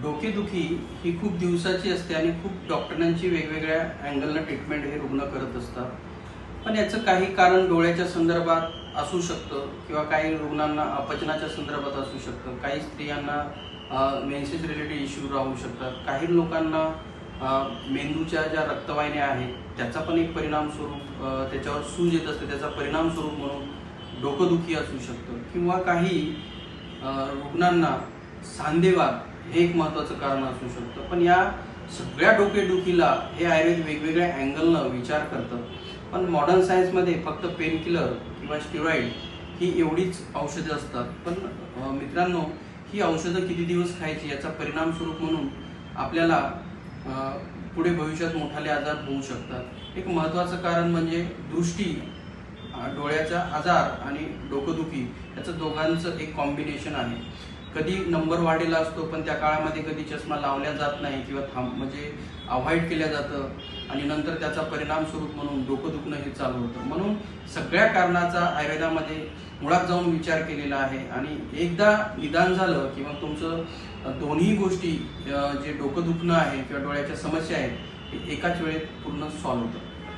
डोकेदुखी ही खूप दिवसाची असते आणि खूप डॉक्टरांची वेगवेगळ्या अँगलनं ट्रीटमेंट हे रुग्ण करत असतात. पण याचं काही कारण डोळ्याच्या संदर्भात असू शकतं किंवा काही रुग्णांना अपचनाच्या संदर्भात असू शकतं. काही स्त्रियांना मेन्सेस रिलेटेड इश्यू राहू शकतात. काही लोकांना मेंदूच्या ज्या रक्तवाहिन्या आहेत त्याचा पण एक परिणाम स्वरूप त्याच्यावर सूज येत असते, त्याचा परिणाम स्वरूप म्हणून डोकंदुखी असू शकतं. किंवा काही रुग्णांना सांधेवात हे एक महत्त्वाचं कारण असू शकतं. पण या सगळ्या डोकेदुखीला हे आयुर्वेद वेगवेगळ्या अँगलनं विचार करतं. पण मॉडर्न सायन्समध्ये फक्त पेन किलर किंवा स्टिरॉइड ही एवढीच औषधं असतात. पण मित्रांनो, ही औषधं किती दिवस खायची याचा परिणाम स्वरूप म्हणून आपल्याला पुढे भविष्यात मोठाले आजार होऊ शकतात. एक महत्त्वाचं कारण म्हणजे दृष्टी, डोळ्याचा आजार आणि डोकंदुखी याचं दोघांचं एक कॉम्बिनेशन आहे. कधी नंबर वाढलेला असतो पण त्या काळामध्ये कधी चष्मा लावल्या जात नाही किंवा म्हणजे अवॉइड केल्या जातं आणि नंतर त्याचा परिणाम स्वरूप म्हणून डोकं दुखणं हे चालू होतं. म्हणून सगळ्या कारणाचा आयुर्वेदामध्ये मुळात जाऊन विचार केलेला आहे आणि एकदा निदान झालं किंवा तुमचं दोन्ही गोष्टी जे डोकं दुखणं आहे किंवा डोळ्याच्या समस्या आहेत एकाच वेळेत पूर्ण सॉल्व्ह होतं.